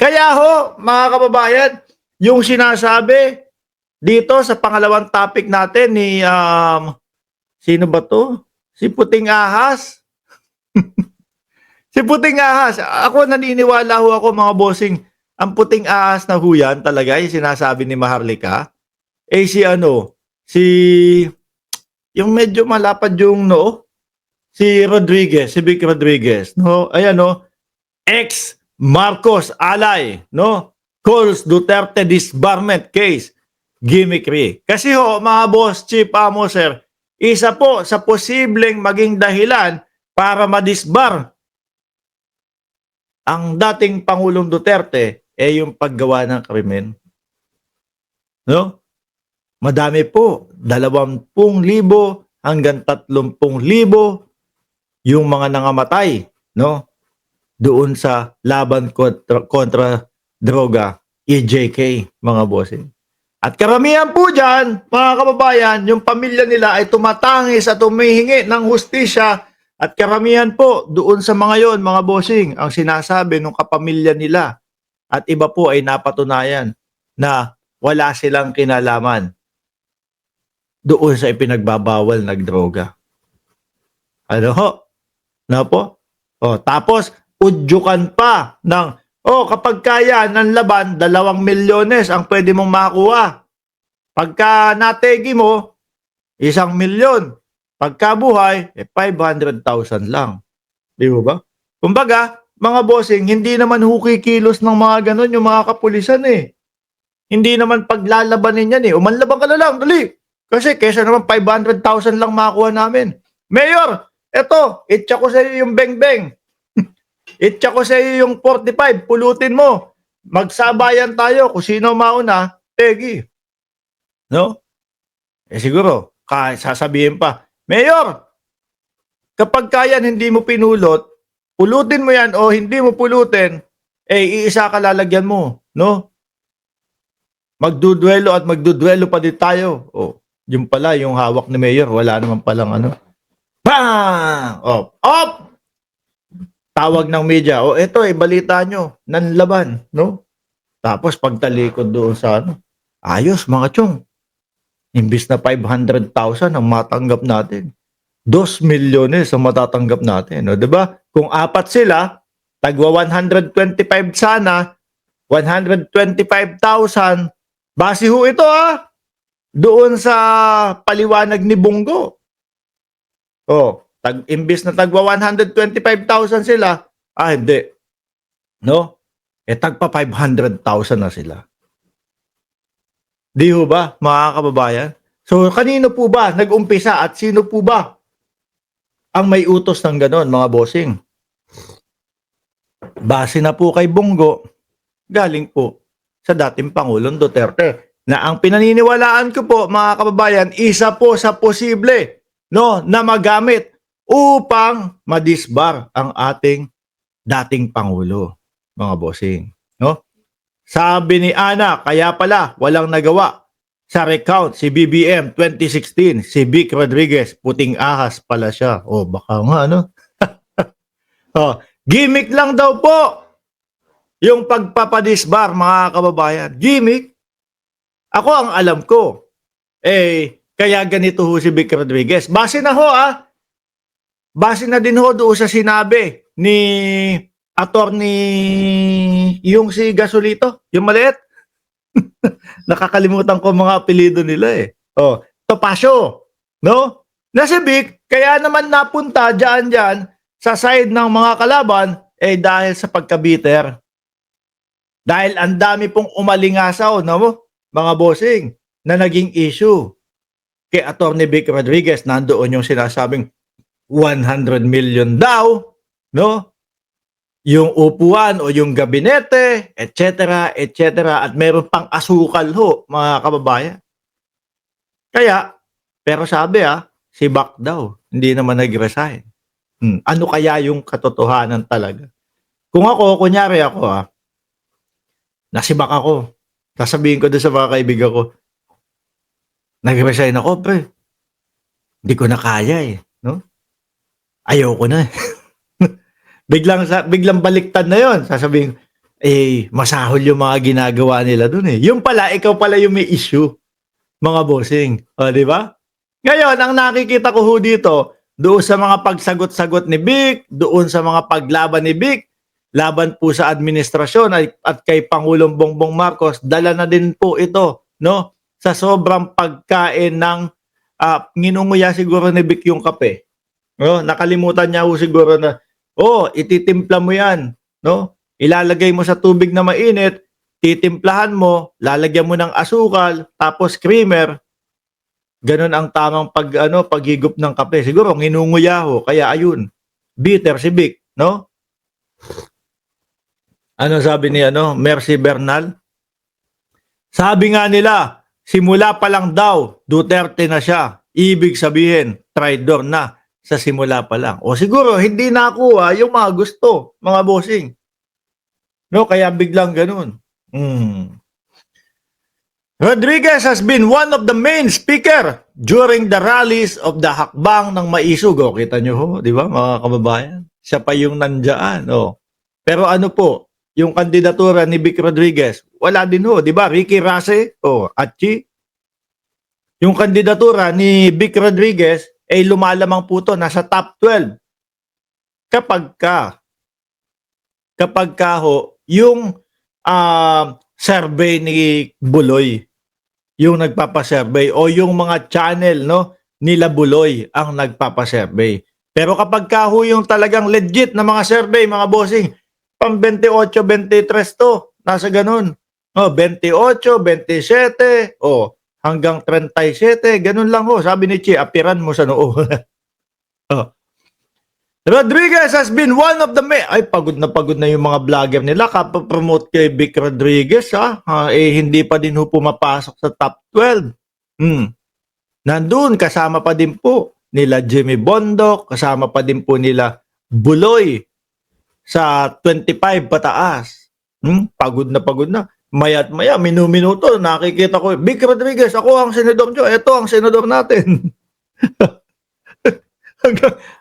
Kaya ho, mga kababayan, yung sinasabi dito sa pangalawang topic natin ni sino ba to? Si Puting Ahas. Si Puting Ahas. Ako naniniwala ho ako mga bossing. Ang Puting Ahas na huyan talaga yung sinasabi ni Maharlika. Eh si ano, si yung medyo malapad yung noo, si Rodriguez, si Vic Rodriguez, no? Ayan no, ex Marcos ally, no? Calls Duterte disbarment case gimmickry. Kasi ho, mga boss, chief amo, sir, isa po sa posibleng maging dahilan para madisbar ang dating Pangulong Duterte yung paggawa ng krimen. No? Madami po, 20,000 hanggang 30,000 yung mga nangamatay, no? Doon sa laban kontra droga, EJK, mga bossing. At karamihan po dyan, mga kababayan, yung pamilya nila ay tumatangis at humihingi ng hustisya. At karamihan po doon sa mga yon, mga bossing, ang sinasabi ng kapamilya nila. At iba po ay napatunayan na wala silang kinalaman doon sa ipinagbabawal na droga. Ano ho? Na po? O, tapos, udyukan pa ng kapag kaya ng laban, 2 milyones ang pwede mong makuha. Pagka nategi mo, 1 milyon. Pagka buhay, 500,000 lang. Di ba? Kumbaga, mga bossing, hindi naman hukikilos ng mga ganon yung mga kapulisan eh. Hindi naman paglalabanin yan eh. Umanlaban ka na lang, dali. Kasi kesa naman 500,000 lang makuha namin. Mayor, eto, itcha ko sa iyo yung beng-beng. Itcha ko sa iyo yung 45, pulutin mo. Magsabayan tayo kung sino mauna, tegi. No? Siguro, sasabihin pa, Mayor, kapag kayan hindi mo pinulot, pulutin mo yan o hindi mo pulutin, iisa ka lalagyan mo. No? Magdudwelo at magdudwelo pa din tayo. Yung pala, yung hawak ni Mayor, wala naman palang ano. Bang! Op! Tawag ng media, eto balita nyo, nanlaban, no? Tapos pagtalikod doon sa ano, ayos mga chong. Imbis na 500,000 ang matanggap natin, 2 milyones ang matatanggap natin, no? 'Di ba? Kung apat sila, tagwa 125 sana, 125,000. Base ho ito doon sa paliwanag ni Bongo. Imbis na tagwa 125,000 sila, hindi. No? Tagpa 500,000 na sila. Di ho ba, mga kababayan? So, kanino po ba nag-umpisa at sino po ba ang may utos ng ganon, mga bossing? Base na po kay Bongo, galing po sa dating Pangulong Duterte. Na ang pinaniniwalaan ko po, mga kababayan, isa po sa posible, no, na magamit upang madisbar ang ating dating Pangulo, mga bossing. No? Sabi ni Ana, kaya pala walang nagawa sa recount si BBM 2016, si Vic Rodriguez, Puting Ahas pala siya. Baka nga, ano? Gimmick lang daw po yung pagpapadisbar, mga kababayan. Gimmick? Ako ang alam ko, kaya ganito ho si Vic Rodriguez. Base na ho base na din ho doon sa sinabi ni attorney yung si Gasolito, yung maliit. Nakakalimutan ko mga apelyido nila Topacio, no? Na si Vic, kaya naman napunta dyan sa side ng mga kalaban dahil sa pagkabiter. Dahil ang dami pong umalingasaw, no? Mga bossing, na naging issue kay Attorney Vic Rodriguez. Nandoon yung sinasabing 100 million daw, no? Yung upuan o yung gabinete, etc., etc., at meron pang asukal ho, mga kababayan. Kaya, pero sabi si Bac daw, hindi naman nag-resign. Ano kaya yung katotohanan talaga? Kung ako, kunyari ako nasibak ako, sasabihin ko doon sa mga kaibigan ko, nag-resign ako, pre. Hindi ko na kaya no? Ayoko na. Biglang baliktad na yon. Sasabihin, masahol yung mga ginagawa nila dun eh. Yung pala, ikaw pala yung may issue, mga bossing. O, di ba? Ngayon, ang nakikita ko ho dito, doon sa mga pagsagot-sagot ni Vic, doon sa mga paglaban ni Vic, laban po sa administrasyon at kay Pangulong Bongbong Marcos, dala na din po ito, no? Sa sobrang pagkain ng nginunguya siguro ni Vic yung kape. No? Nakalimutan niya ho siguro na, ititimpla mo yan, no? Ilalagay mo sa tubig na mainit, titimplahan mo, lalagyan mo ng asukal, tapos creamer. Ganun ang tamang paghigop ng kape. Siguro nginunguya ho, kaya ayun. Bitter si Vic, no? Ano sabi ni Mercy Bernal? Sabi nga nila, simula pa lang daw, Duterte na siya. Ibig sabihin, traidor na sa simula pa lang. O siguro, hindi nakuha yung mga gusto, mga bossing. No, kaya biglang ganun. Rodriguez has been one of the main speaker during the rallies of the hakbang ng Maisug. O, kita nyo ho, di ba mga kababayan? Siya pa yung nandyan. O. Pero ano po, yung kandidatura ni Vic Rodriguez, wala din ho, di ba? Ricky Rase, Atchi. Yung kandidatura ni Vic Rodriguez ay lumalamang po to, nasa top 12. Kapag ka ho, yung survey ni Buloy, yung nagpapasurvey o yung mga channel nila Buloy ang nagpapasurvey. Pero kapag ka ho yung talagang legit na mga survey, mga bossing, pang 28, 23 to, nasa ganun. 28, 27, hanggang 37, ganun lang ho. Sabi ni Chi, apiran mo sa noo. Rodriguez has been one of the pagod na yung mga vlogger nila kapapromote kay Vic Rodriguez hindi pa din ho pumapasok sa top 12. Nandun kasama pa din po nila Jimmy Bondoc, kasama pa din po nila Buloy sa 25 pataas. Pagod na. Maya't maya, minuto, nakikita ko, Vic Rodriguez, ako ang senador nyo, ito ang senador natin.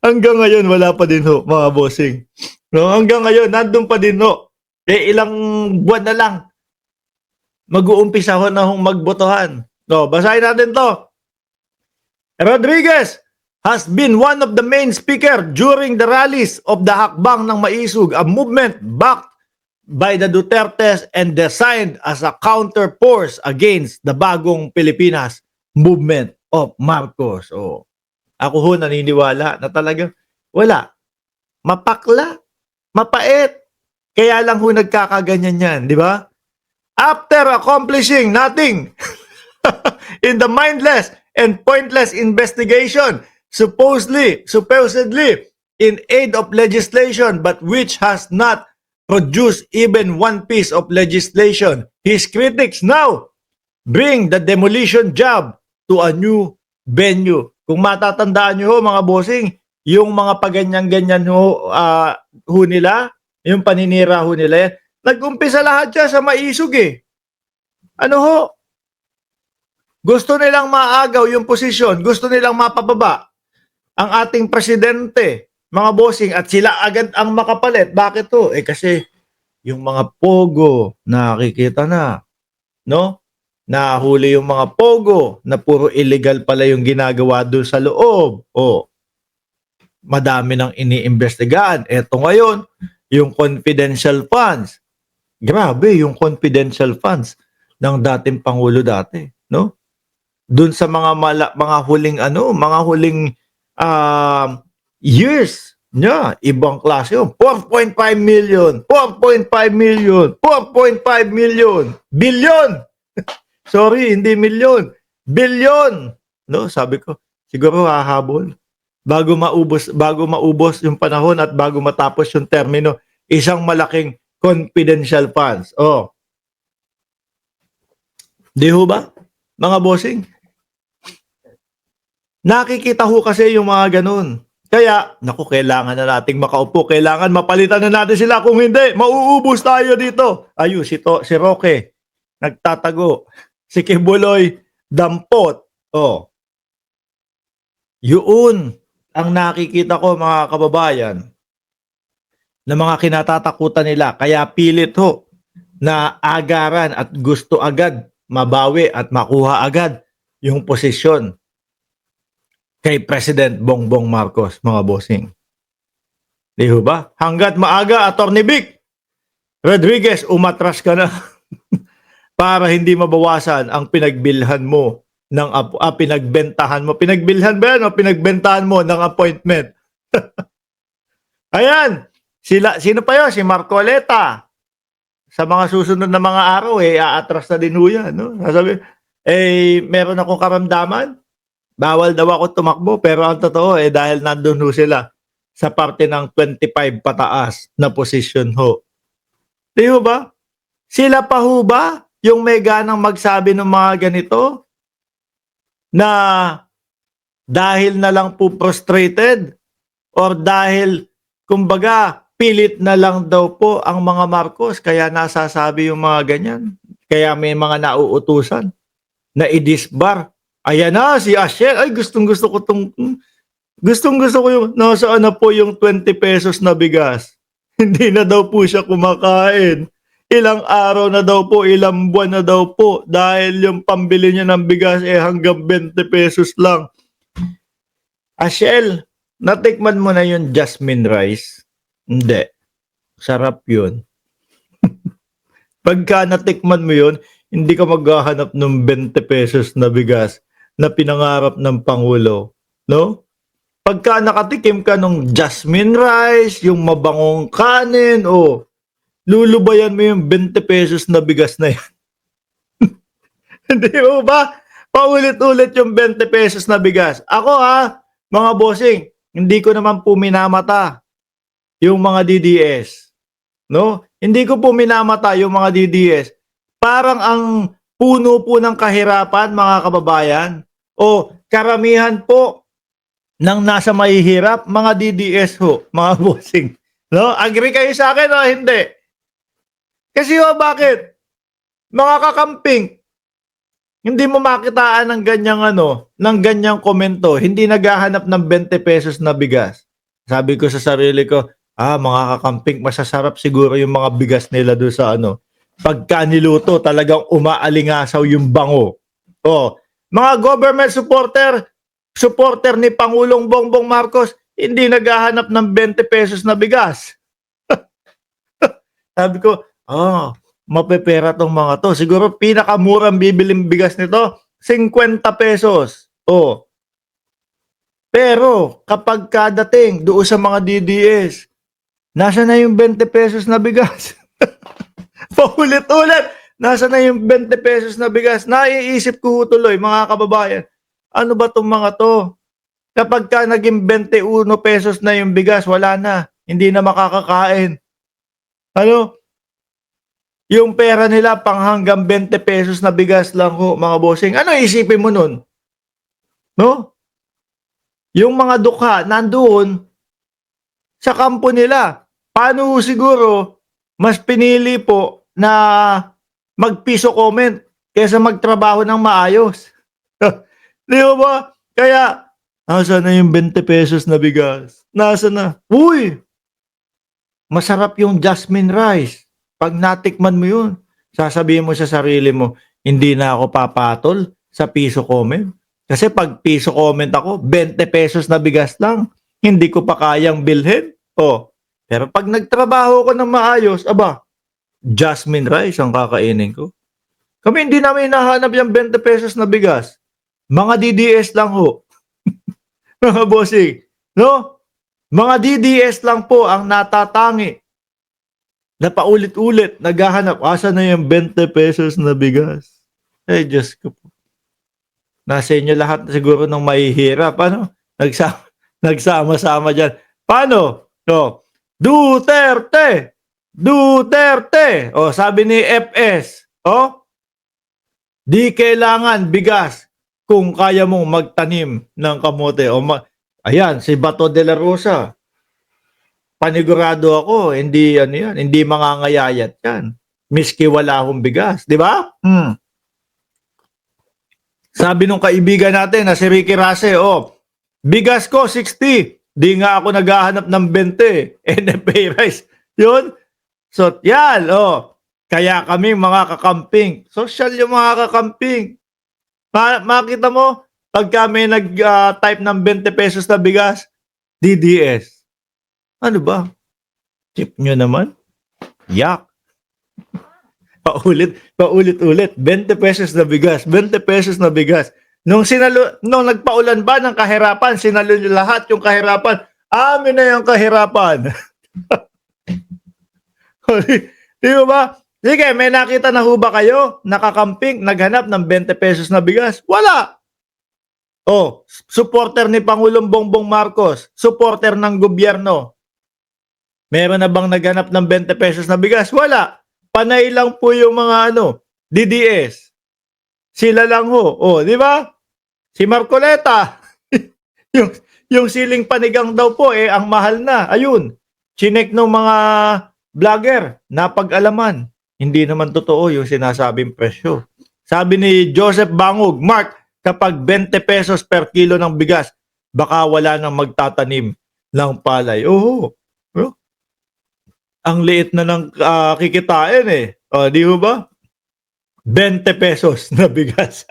hanggang ngayon, wala pa din ho, mga bossing. No? Hanggang ngayon, nandun pa din ho. Ilang buwan na lang, mag-uumpisa ho na hong magbotohan. No, basahin natin to. Rodriguez has been one of the main speaker during the rallies of the Hakbang ng Maisug, a movement backed by the Dutertes and designed as a counter force against the Bagong Pilipinas movement of Marcos. Ako ho naniniwala na talagang wala. Mapakla, mapait. Kaya lang ho nagkakaganyan yan, di ba? After accomplishing nothing in the mindless and pointless investigation supposedly in aid of legislation but which has not produce even one piece of legislation. His critics now bring the demolition job to a new venue. Kung matatandaan nyo ho, mga bossing, yung mga paganyan-ganyan ho nila, yung paninira ho nila yan, nag-umpisa lahat siya sa Maisug eh. Ano ho? Gusto nilang maagaw yung posisyon, gusto nilang mapababa ang ating presidente, mga bossing, at sila agad ang makapalit. Bakit to? Kasi yung mga pogo nakikita na, no? Nahuli yung mga pogo na puro illegal pala yung ginagawa doon sa loob. Madami nang iniimbestigahan. Eto ngayon, yung confidential funds. Grabe yung confidential funds ng dating pangulo dati, no? Doon sa mga huling years niya, ibang klase yun. 4.5 million, 4.5 million, 4.5 million, billion. Sorry, hindi milyon, billion. No, sabi ko, siguro hahabol. Bago maubos yung panahon at bago matapos yung termino, isang malaking confidential funds. Di ho ba, mga bossing? Nakikita ho kasi yung mga ganun. Kaya, kailangan na nating makaupo. Kailangan mapalitan na natin sila. Kung hindi, mauubos tayo dito. Ayun, si Roque, nagtatago. Si Kibuloy, dampot. Yun ang nakikita ko, mga kababayan, na mga kinatatakutan nila. Kaya pilit ho na agaran at gusto agad mabawi at makuha agad yung posisyon kay President Bongbong Marcos, mga bossing. Di ba? Hanggat maaga, Atty. Vic Rodriguez, umatras ka na para hindi mabawasan ang pinagbilhan mo ng pinagbentahan mo. Pinagbilhan ba yan o pinagbentahan mo ng appointment? Ayan, sino pa yun? Si Marcoleta. Sa mga susunod na mga araw, aatras na din ho yan. No? Sasabi, meron akong karamdaman, bawal daw ako tumakbo, pero ang totoo, dahil nandun ho sila sa parte ng 25 pataas na posisyon ho. Di ho ba? Sila pa ho ba yung may ganang magsabi ng mga ganito? Na dahil na lang po frustrated or dahil, kumbaga, pilit na lang daw po ang mga Marcos kaya nasasabi yung mga ganyan. Kaya may mga nauutusan na i-disbar. Ayan na, si Asher. Ay, gustong-gusto ko yung, nasaan na po yung 20 pesos na bigas. Hindi na daw po siya kumakain. Ilang araw na daw po, ilang buwan na daw po. Dahil yung pambili niya ng bigas hanggang 20 pesos lang. Ashel, natikman mo na yung jasmine rice? Hindi. Sarap yun. Pagka natikman mo yun, hindi ka maghahanap ng 20 pesos na bigas na pinangarap ng Pangulo. No? Pagka nakatikim ka ng jasmine rice, yung mabangong kanin, lulubayan mo yung 20 pesos na bigas na yan. Hindi mo ba? Paulit-ulit yung 20 pesos na bigas. Ako mga bossing, hindi ko naman po minamata yung mga DDS. No? Hindi ko po minamata yung mga DDS. Parang ang puno po ng kahirapan, mga kababayan, o karamihan po ng nasa mahihirap, mga DDS ho, mga bossing. No? Agree kayo sa akin o hindi? Kasi bakit? Mga kakamping, hindi mo makitaan ng ganyang komento, hindi naghahanap ng 20 pesos na bigas. Sabi ko sa sarili ko, mga kakamping, masasarap siguro yung mga bigas nila doon sa pagka niluto, talagang umaalingasaw yung bango. Mga government supporter ni Pangulong Bongbong Marcos, hindi naghahanap ng 20 pesos na bigas. Sabi ko, mapepera tong mga to. Siguro pinakamurang bibiling bigas nito, 50 pesos. Pero kapag kadating doon sa mga DDS, nasa na yung 20 pesos na bigas? Paulit-ulit, nasa na yung 20 pesos na bigas? Naiisip ko tuloy, mga kababayan, ano ba tong mga to? Kapag ka naging 21 pesos na yung bigas, wala na. Hindi na makakakain. Yung pera nila pang hanggang 20 pesos na bigas lang ho, mga bossing. Ano isipin mo nun? No? Yung mga dukha nandoon sa kampo nila. Paano siguro mas pinili po na mag-piso comment kaysa magtrabaho ng maayos? Di ba? Kaya, nasa na yung 20 pesos na bigas? Nasa na? Uy! Masarap yung jasmine rice. Pag natikman mo yun, sasabihin mo sa sarili mo, hindi na ako papatol sa piso comment. Kasi pag piso comment ako, 20 pesos na bigas lang. Hindi ko pa kayang bilhin. Pero pag nagtrabaho ko ng maayos, jasmine rice ang kakainin ko. Kami hindi namin hinahanap yung 20 pesos na bigas. Mga DDS lang ho. Mga bossing. No? Mga DDS lang po ang natatangi na paulit-ulit naghahanap, asa na yung 20 pesos na bigas? Diyos ko po. Nasa inyo lahat siguro ng mahihirap. Nagsama-sama dyan. Paano? Duterte! Duterte! Sabi ni FS, di kailangan bigas kung kaya mong magtanim ng kamote. Ayan, si Bato de la Rosa. Panigurado ako, hindi hindi mangangayayat yan. Miski wala akong bigas, di ba? Sabi nung kaibigan natin na si Ricky Rase, bigas ko 60, di nga ako naghahanap ng 20, NFA rice. Yun. So, yan, Kaya kami mga kakamping, social yung mga kakamping. Makita mo, pagka may nag-type ng 20 pesos na bigas, DDS. Ano ba? Chip nyo naman? Yak. Paulit-ulit. 20 pesos na bigas, 20 pesos na bigas. Nung nagpaulan ba ng kahirapan, sinalo nyo lahat yung kahirapan. Amin na yung kahirapan. Di ba? Sige, may nakita na ho ba kayo? Nakakamping, naghanap ng 20 pesos na bigas? Wala. Oh, supporter ni Pangulong Bongbong Marcos, supporter ng gobyerno. Meron na bang naghanap ng 20 pesos na bigas? Wala. Panay lang po yung mga DDS. Sila lang ho. Oh, di ba? Si Marcoleta. yung, yung siling panigang daw po ang mahal na. Ayun. Chinek ng mga vlogger, napag-alaman. Hindi naman totoo yung sinasabing presyo. Sabi ni Joseph Bangog, Mark, kapag 20 pesos per kilo ng bigas, baka wala nang magtatanim ng palay. Oo. Ang liit na ng kikitain eh. O, di ba? 20 pesos na bigas.